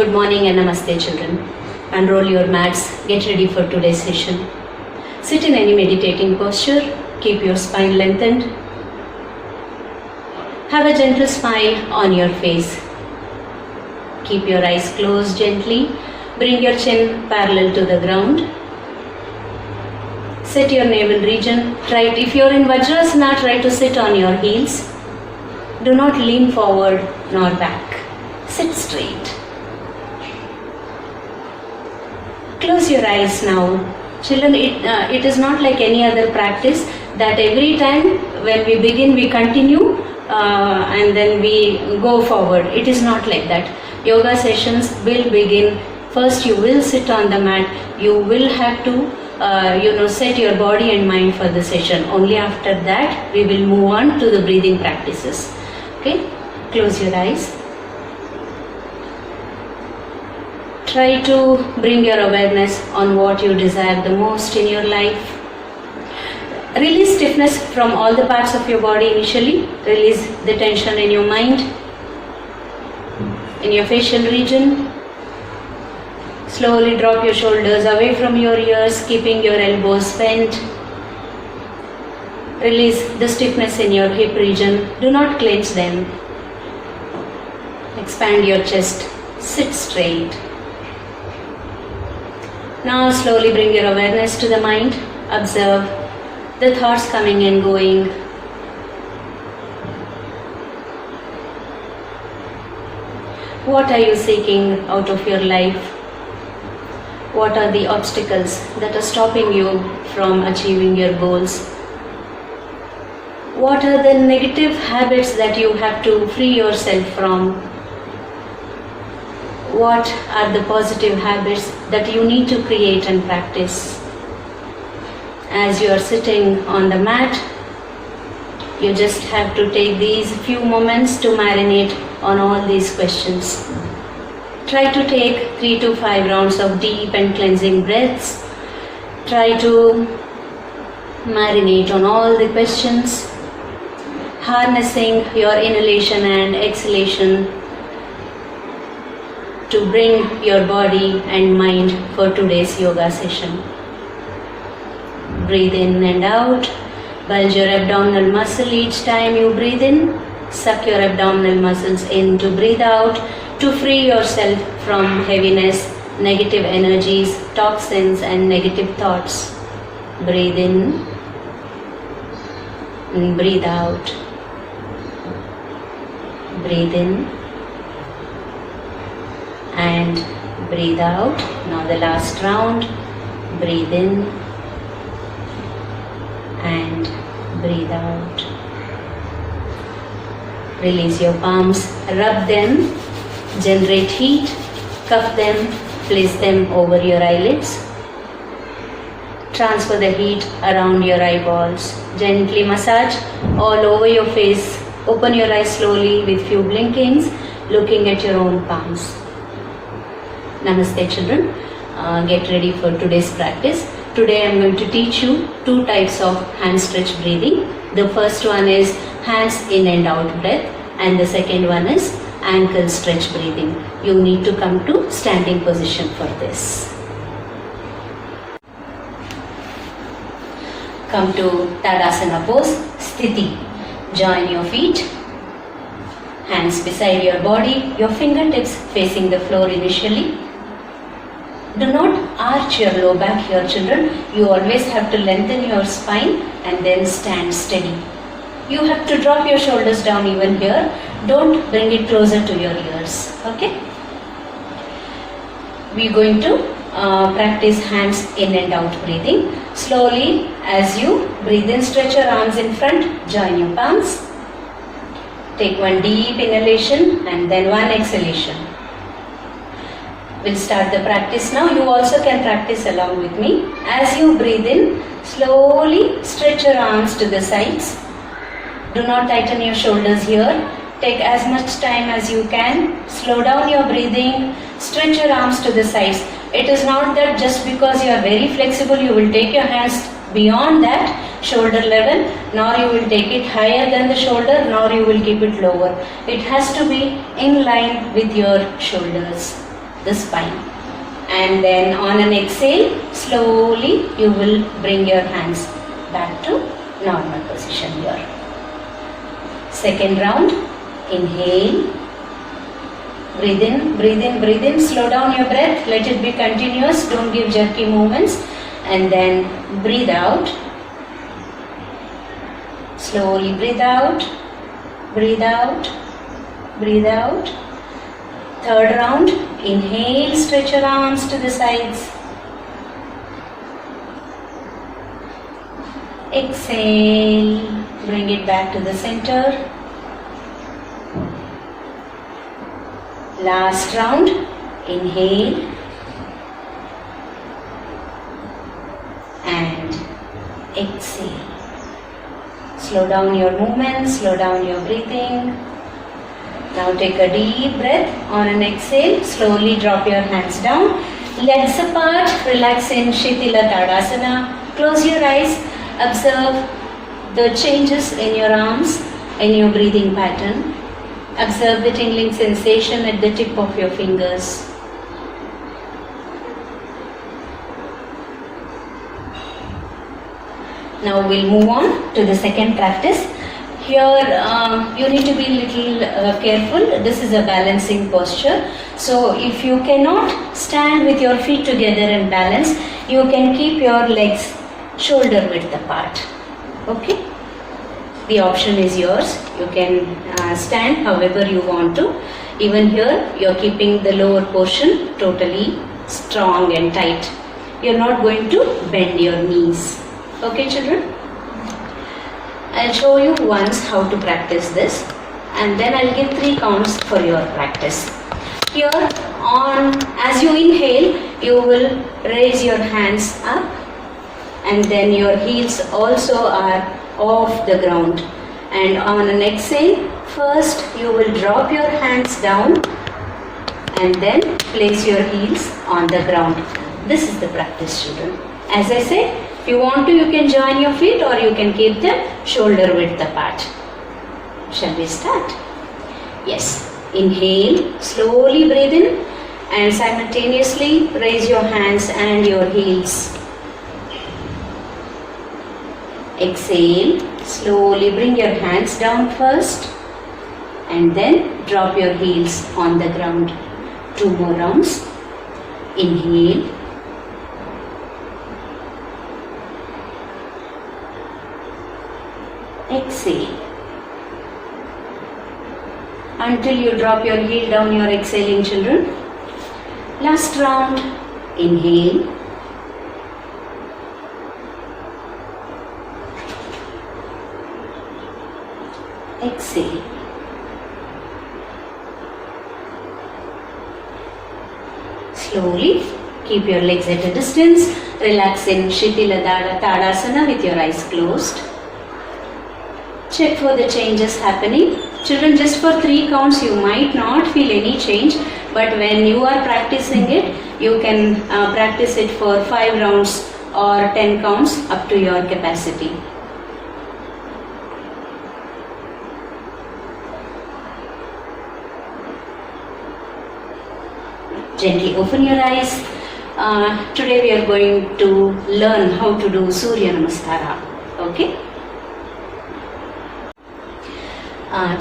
Good morning and namaste children. Unroll your mats, get ready for today's session. Sit in any meditating posture, keep your spine lengthened. Have a gentle smile on your face. Keep your eyes closed gently, bring your chin parallel to the ground. Set your navel region, if you are in Vajrasana, try to sit on your heels. Do not lean forward nor back. Sit straight. Close your eyes now. Children, it is not like any other practice that every time when we begin we continue and then we go forward. It is not like that. Yoga sessions will begin. First you will sit on the mat. You will have to set your body and mind for the session. Only after that we will move on to the breathing practices. Okay? Close your eyes. Try to bring your awareness on what you desire the most in your life. Release stiffness from all the parts of your body initially. Release the tension in your mind, in your facial region. Slowly drop your shoulders away from your ears, keeping your elbows bent. Release the stiffness in your hip region. Do not clench them. Expand your chest. Sit straight. Now slowly bring your awareness to the mind. Observe the thoughts coming and going. What are you seeking out of your life? What are the obstacles that are stopping you from achieving your goals? What are the negative habits that you have to free yourself from? What are the positive habits that you need to create and practice? As you are sitting on the mat, you just have to take these few moments to marinate on all these questions. Try to take 3 to 5 rounds of deep and cleansing breaths. Try to marinate on all the questions, harnessing your inhalation and exhalation to bring your body and mind for today's yoga session. Breathe in and out. Bulge your abdominal muscle each time you breathe in. Suck your abdominal muscles in to breathe out, to free yourself from heaviness, negative energies, toxins and negative thoughts. Breathe in and breathe out. Breathe in and breathe out. Now the last round. Breathe in and breathe out. Release your palms, rub them, generate heat, cup them, place them over your eyelids. Transfer the heat around your eyeballs. Gently massage all over your face. Open your eyes slowly with few blinkings, looking at your own palms. Namaste children. Get ready for today's practice. Today I am going to teach you 2 types of hand stretch breathing. The first one is hands in and out breath, and the second one is ankle stretch breathing. You need to come to standing position for this. Come to Tadasana pose, Sthiti. Join your feet, hands beside your body, your fingertips facing the floor initially. Do not arch your low back here children. You always have to lengthen your spine and then stand steady. You have to drop your shoulders down even here. Don't bring it closer to your ears. Okay? We are going to practice hands in and out breathing. Slowly as you breathe in, stretch your arms in front, join your palms. Take one deep inhalation and then one exhalation. We'll start the practice now. You also can practice along with me. As you breathe in, slowly stretch your arms to the sides. Do not tighten your shoulders here. Take as much time as you can. Slow down your breathing. Stretch your arms to the sides. It is not that just because you are very flexible, you will take your hands beyond that shoulder level, nor you will take it higher than the shoulder, nor you will keep it lower. It has to be in line with your shoulders. the spine. And then on an exhale, slowly you will bring your hands back to normal position here. Second round, inhale, breathe in, breathe in, breathe in, slow down your breath, let it be continuous, don't give jerky movements, and then breathe out, slowly breathe out, breathe out, breathe out. Third round, inhale, stretch your arms to the sides. Exhale, bring it back to the center. Last round, inhale and exhale. Slow down your movement, slow down your breathing. Now take a deep breath. On an exhale, slowly drop your hands down. Legs apart, relax in Shitila Tadasana. Close your eyes, observe the changes in your arms, in your breathing pattern. Observe the tingling sensation at the tip of your fingers. Now we'll move on to the second practice. Here you need to be little careful. This is a balancing posture. So if you cannot stand with your feet together and balance, you can keep your legs shoulder width apart. Okay? The option is yours. You can stand however you want to. Even here you are keeping the lower portion totally strong and tight. You are not going to bend your knees. Okay, children? I'll show you once how to practice this, and then I'll give 3 counts for your practice. Here as you inhale, you will raise your hands up, and then your heels also are off the ground. And on an exhale, first you will drop your hands down and then place your heels on the ground. This is the practice, children. As I said, if you want to, you can join your feet or you can keep them shoulder width apart. Shall we start? Yes. Inhale, slowly breathe in and simultaneously raise your hands and your heels. Exhale, slowly bring your hands down first and then drop your heels on the ground. 2 more rounds. Inhale. Exhale. Until you drop your heel down, you are exhaling, children. Last round. Inhale. Exhale. Slowly keep your legs at a distance. Relax in Shitila Tadasana with your eyes closed. Check for the changes happening. Children, just for 3 counts you might not feel any change, but when you are practicing it, you can practice it for 5 rounds or 10 counts up to your capacity. Gently open your eyes. Today we are going to learn how to do Surya Namaskara. Okay?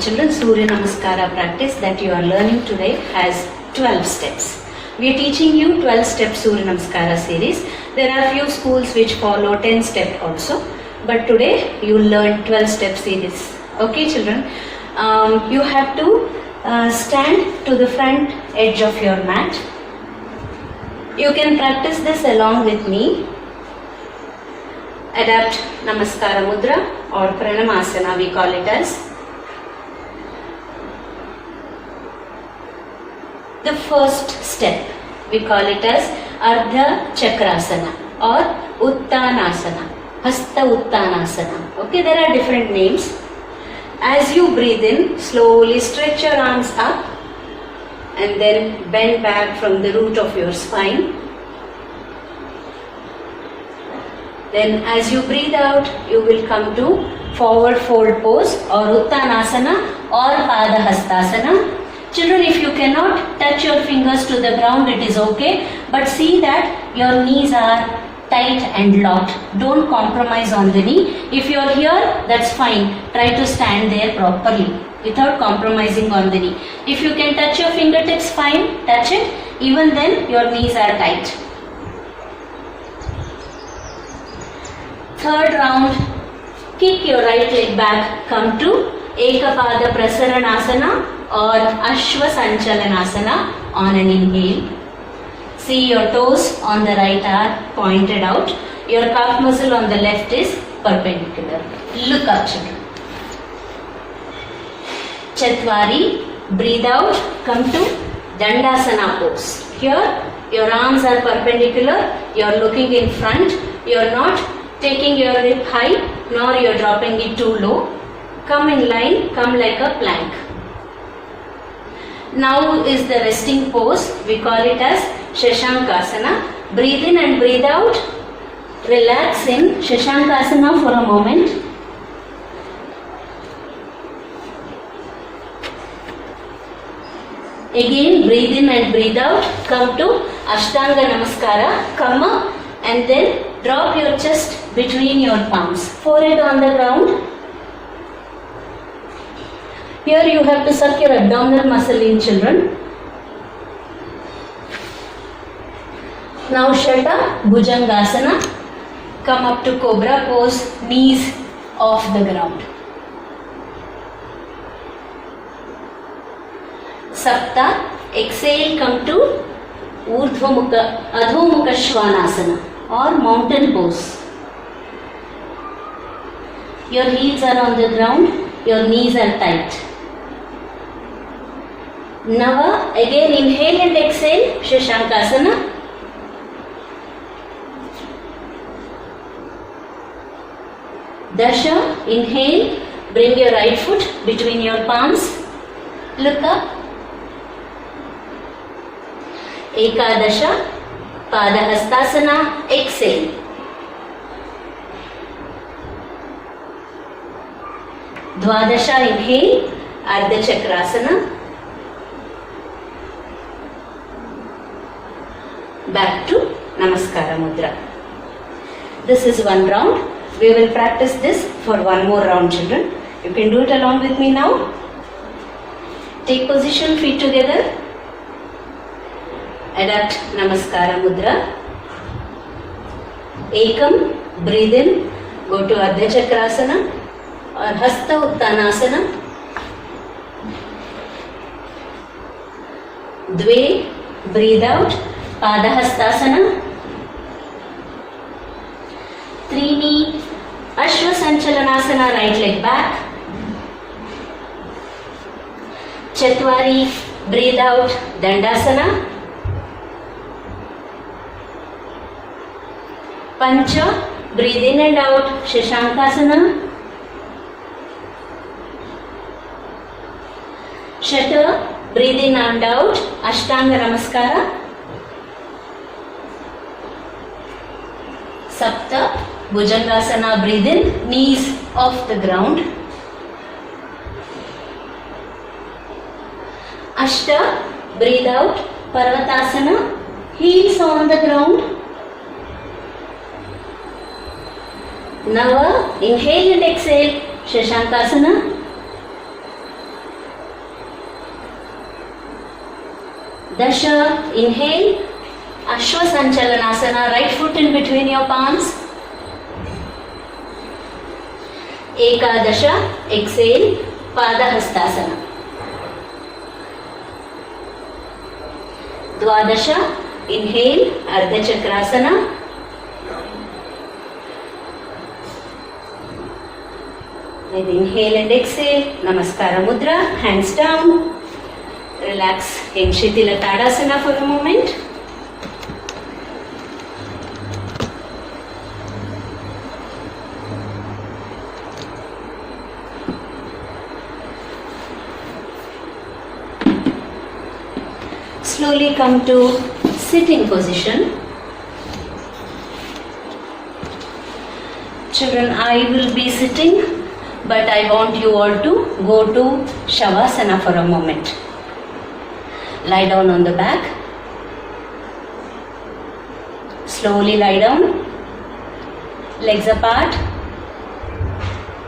Children, Surya Namaskara practice that you are learning today has 12 steps. We are teaching you 12 step Surya Namaskara series. There are few schools which follow 10 step also, but today you will learn 12 step series. Okay, children? You have to stand to the front edge of your mat. You can practice this along with me. Adapt Namaskara Mudra or Pranamasana, we call it as. The first step, we call it as Ardha Chakrasana or Uttanasana, Hasta Uttanasana. Okay, there are different names. As you breathe in, slowly stretch your arms up and then bend back from the root of your spine. Then as you breathe out, you will come to forward fold pose or Uttanasana or Pada Hastasana. Children, if you cannot touch your fingers to the ground, it is okay. But see that your knees are tight and locked. Don't compromise on the knee. If you are here, that's fine. Try to stand there properly without compromising on the knee. If you can touch your fingertips, fine, touch it. Even then, your knees are tight. Third round, kick your right leg back, come to Ekapada Prasaranasana or Ashwa Sanchalanasana on an inhale. See your toes on the right are pointed out. Your calf muscle on the left is perpendicular. Look up, children. Chatwari, breathe out, come to Dandasana pose. Here, your arms are perpendicular, you are looking in front, you are not taking your hip high, nor you are dropping it too low. Come in line, come like a plank. Now is the resting pose, we call it as Shashankasana. Breathe in and breathe out, relax in Shashankasana for a moment. Again, breathe in and breathe out. Come to Ashtanga Namaskara. Come up and then drop your chest between your palms. Forehead on the ground. Here you have to suck your abdominal muscle in, children. Now Shata Bhujangasana. Come up to Cobra pose, knees off the ground. Sapta, exhale, come to Urdhvamukha, Adhomukha Shvanasana or mountain pose. Your heels are on the ground, your knees are tight. Nava, again inhale and exhale, Shashankasana. Dasha, inhale, bring your right foot between your palms, look up. Ekadasha, Padahastasana, exhale. Dwadasha, inhale, Ardha Chakrasana. Back to Namaskara Mudra. This is one round. We will practice this for one more round, children. You can do it along with me now. Take position, feet together. Adapt Namaskara Mudra. Ekam, breathe in, go to Ardha Chakrasana or Hasta Uttanasana. Dve, breathe out, Padahastasana. Trini, Ashwa Sanchalanasana, right leg back. Chatwari, breathe out, Dandasana. Pancha, breathe in and out, Shashankasana. Shata, breathe in and out, Ashtanga Namaskara. Sapta, Bhujangasana, breathe in, knees off the ground. Ashta, breathe out, Parvatasana, heels on the ground. Nava, inhale and exhale, Shashankasana. Dasha, inhale, Ashwa Sanchalanasana, right foot in between your palms. Ekadasha, exhale, Padahastasana. Dwadasha, inhale, Ardha Chakrasana. Then inhale and exhale, Namaskara Mudra, hands down. Relax in Shitila Tadasana for a moment. Slowly come to sitting position. Children, I will be sitting, but I want you all to go to Shavasana for a moment. Lie down on the back. Slowly lie down. Legs apart.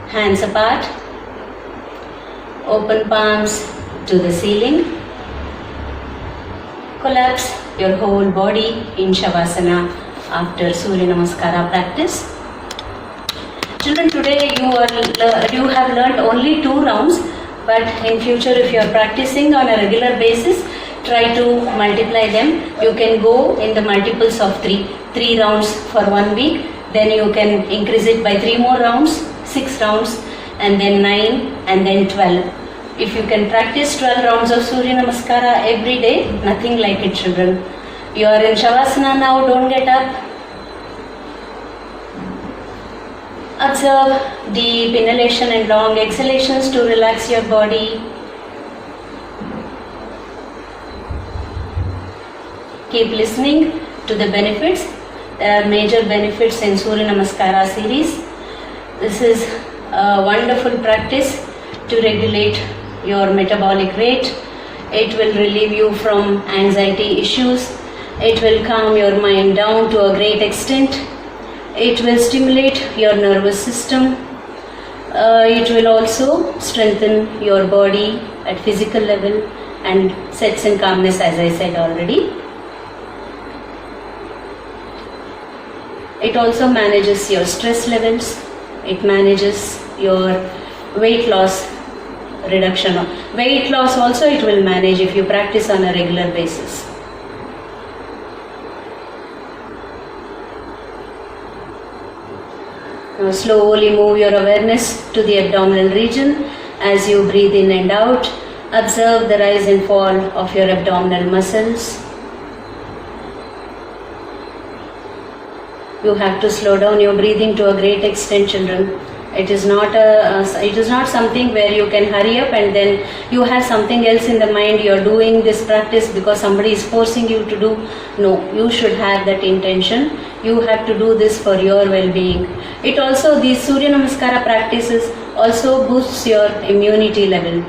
Hands apart. Open palms to the ceiling. Collapse your whole body in Shavasana after Surya Namaskara practice. Children, today you have learnt only 2 rounds, but in future if you are practicing on a regular basis, try to multiply them. You can go in the multiples of 3 rounds for 1 week, then you can increase it by 3 more rounds, 6 rounds, and then 9, and then 12. If you can practice 12 rounds of Surya Namaskara every day, nothing like it, children. You are in Shavasana now, don't get up. Observe deep inhalation and long exhalations to relax your body. Keep listening to the benefits. There are major benefits in Surya Namaskara series. This is a wonderful practice to regulate your metabolic rate. It will relieve you from anxiety issues. It will calm your mind down to a great extent. It will stimulate your nervous system. It will also strengthen your body at physical level and sets in calmness, as I said already. It also manages your stress levels. It manages your weight loss reduction. Weight loss also it will manage if you practice on a regular basis. Now slowly move your awareness to the abdominal region as you breathe in and out. Observe the rise and fall of your abdominal muscles. You have to slow down your breathing to a great extent, children. It is not something where you can hurry up and then you have something else in the mind. You are doing this practice because somebody is forcing you to do. No, you should have that intention. You have to do this for your well-being. It also, these Surya Namaskara practices also boosts your immunity level.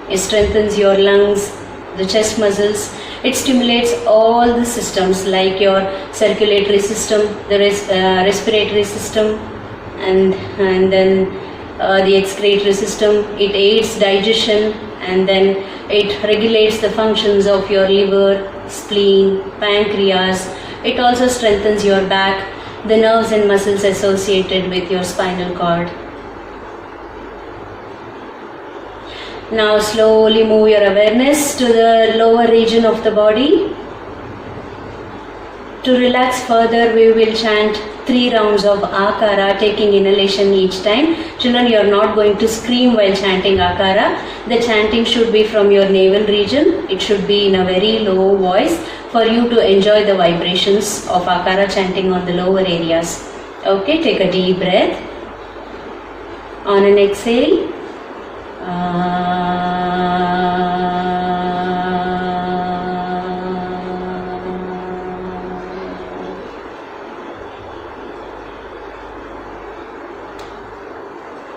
It strengthens your lungs, the chest muscles. It stimulates all the systems like your circulatory system, the respiratory system, and then the excretory system. It aids digestion, and then it regulates the functions of your liver, spleen, pancreas. It also strengthens your back, the nerves and muscles associated with your spinal cord. Now slowly move your awareness to the lower region of the body. To relax further, we will chant 3 rounds of Akara, taking inhalation each time. Children, you are not going to scream while chanting Akara. The chanting should be from your navel region. It should be in a very low voice for you to enjoy the vibrations of Akara chanting on the lower areas. Okay, take a deep breath. On an exhale,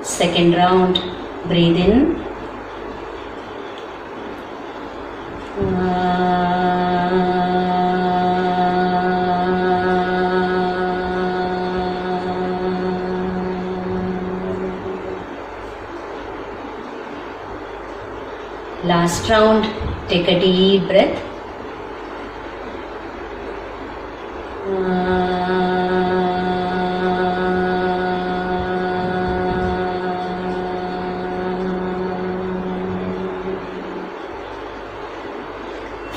second round, breathe in. Last round, take a deep breath.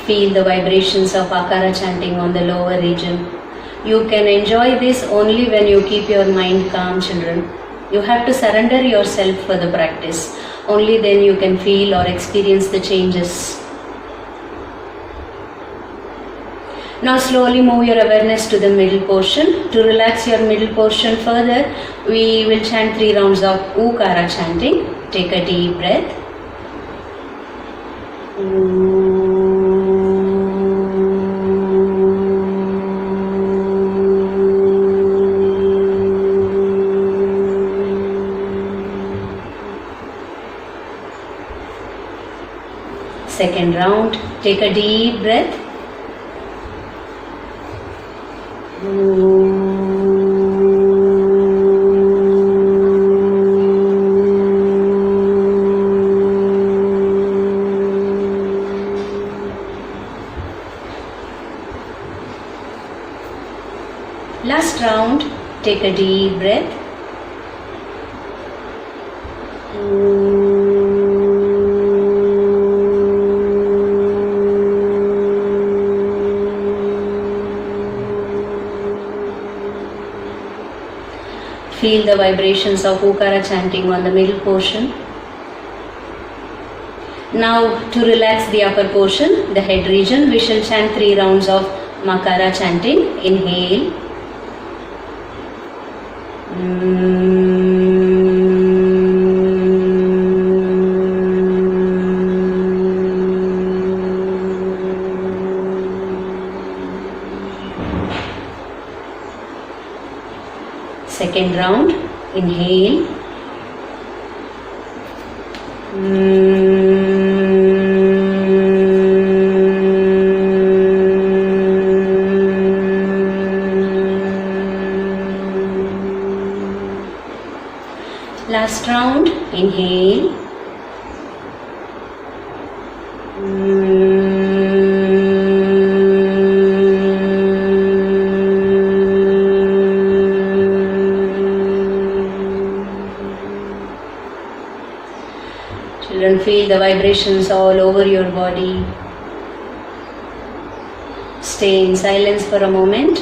Feel the vibrations of Akara chanting on the lower region. You can enjoy this only when you keep your mind calm, children. You have to surrender yourself for the practice. Only then you can feel or experience the changes. Now slowly move your awareness to the middle portion. To relax your middle portion further, we will chant 3 rounds of Ukara chanting. Take a deep breath. Second round. Take a deep breath. Last round, take a deep breath. Feel the vibrations of Okara chanting on the middle portion. Now, to relax the upper portion, the head region, we shall chant 3 rounds of Makara chanting. Inhale. Second round, inhale. Last round, inhale. Children, feel the vibrations all over your body. Stay in silence for a moment.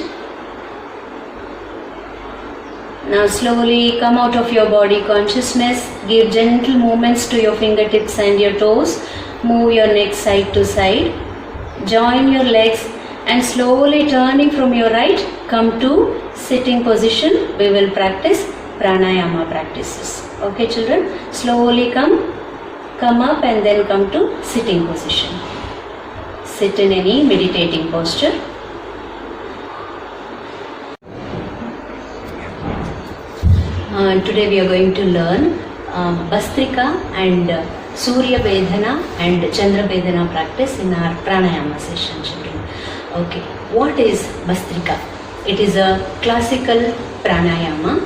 Now slowly come out of your body consciousness. Give gentle movements to your fingertips and your toes. Move your neck side to side. Join your legs and slowly turning from your right, come to sitting position. We will practice pranayama practices. Okay children, slowly come up and then come to sitting position. Sit in any meditating posture. Today we are going to learn Bhastrika and Surya Vedana and Chandra Vedana practice in our pranayama session, children. Okay, what is Bhastrika? It is a classical pranayama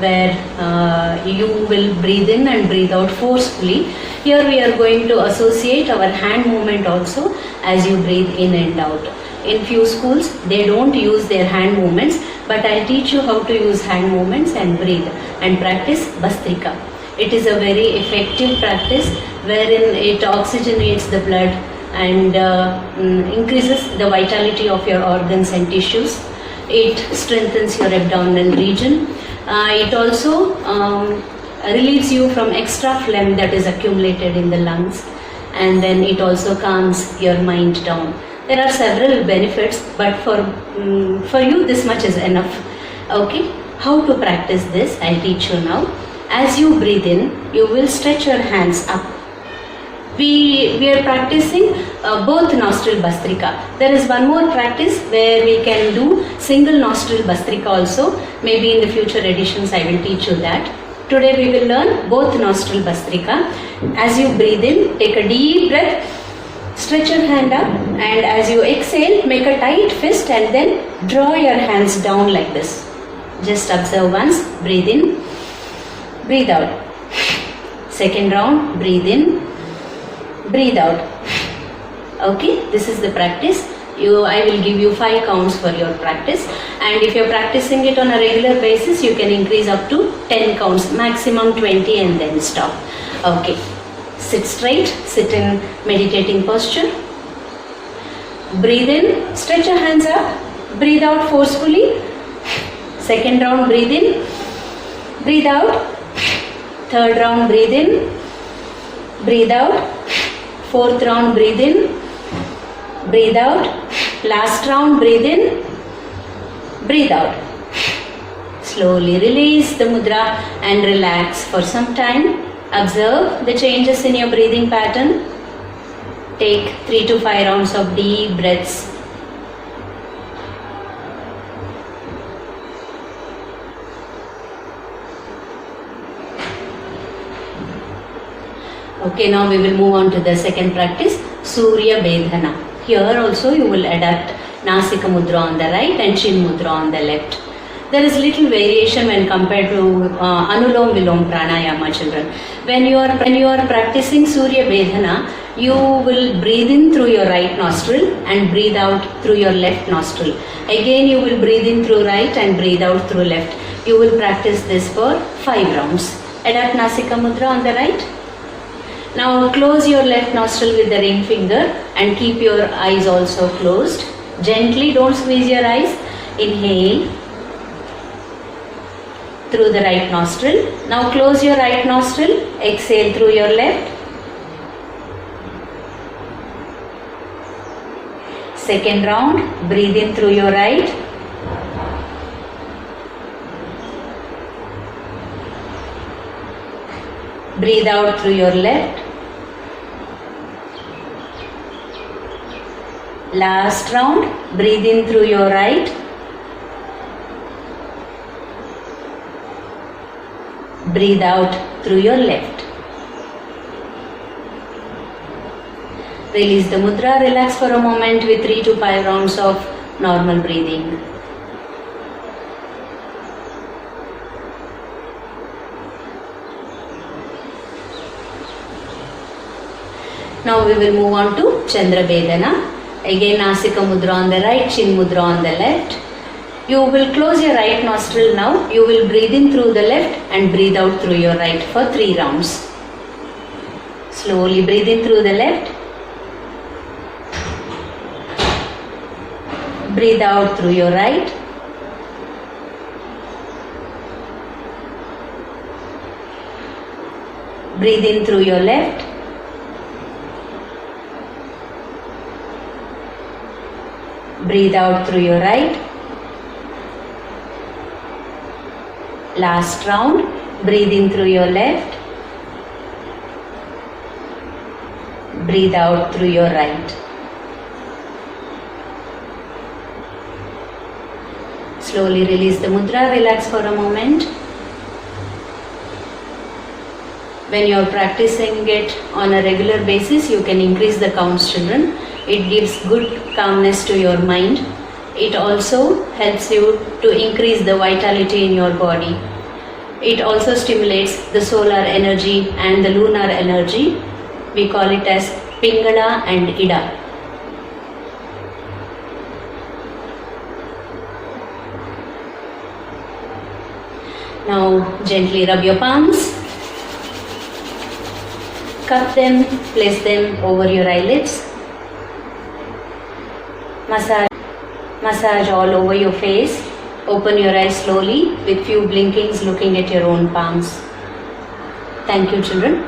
where you will breathe in and breathe out forcefully. Here we are going to associate our hand movement also as you breathe in and out. In few schools they don't use their hand movements, but I'll teach you how to use hand movements and breathe and practice Bhastrika. It is a very effective practice wherein it oxygenates the blood and increases the vitality of your organs and tissues. It strengthens your abdominal region. It also relieves you from extra phlegm that is accumulated in the lungs, and then it also calms your mind down. There are several benefits, but for you this much is enough. Okay, how to practice this I'll teach you now. As you breathe in, you will stretch your hands up. We are practicing both nostril Bhastrika. There is one more practice where we can do single nostril Bhastrika also. Maybe in the future editions I will teach you that. Today we will learn both nostril Bhastrika. As you breathe in, take a deep breath. Stretch your hand up, and as you exhale, make a tight fist and then draw your hands down like this. Just observe once, breathe in, breathe out. Second round, breathe in, breathe out. Okay, this is the practice. I will give you 5 counts for your practice, and if you are practicing it on a regular basis, you can increase up to 10 counts, maximum 20, and then stop. Okay. Sit straight, sit in meditating posture. Breathe in, stretch your hands up, breathe out forcefully. Second round, breathe in, breathe out. Third round, breathe in, breathe out. Fourth round, breathe in, breathe out. Last round, breathe in, breathe out. Slowly release the mudra and relax for some time. Observe the changes in your breathing pattern. Take 3 to 5 rounds of deep breaths. Okay, now we will move on to the second practice, Surya Bedhana. Here also you will adapt Nasika Mudra on the right and Chin Mudra on the left. There is little variation when compared to Anulom Vilom Pranayama, children. When you are practicing Surya Bedhana, you will breathe in through your right nostril and breathe out through your left nostril. Again you will breathe in through right and breathe out through left. You will practice this for 5 rounds. Adapt Nasika Mudra on the right. Now close your left nostril with the ring finger and keep your eyes also closed. Gently, don't squeeze your eyes. Inhale through the right nostril. Now close your right nostril. Exhale through your left. Second round, breathe in through your right. Breathe out through your left. Last round, breathe in through your right. Breathe out through your left. Release the mudra, relax for a moment with 3 to 5 rounds of normal breathing. Now we will move on to Chandra Bedhana. Again Nasika Mudra on the right, Chin Mudra on the left. You will close your right nostril now. You will breathe in through the left and breathe out through your right for 3 rounds. Slowly breathe in through the left. Breathe out through your right. Breathe in through your left. Breathe out through your right. Last round, breathe in through your left. Breathe out through your right. Slowly release the mudra, relax for a moment. When you are practicing it on a regular basis, you can increase the counts, children. It gives good calmness to your mind. It also helps you to increase the vitality in your body. It also stimulates the solar energy and the lunar energy. We call it as Pingala and Ida. Now gently rub your palms. Cup them, place them over your eyelids. Massage all over your face. Open your eyes slowly with few blinkings looking at your own palms. Thank you, children.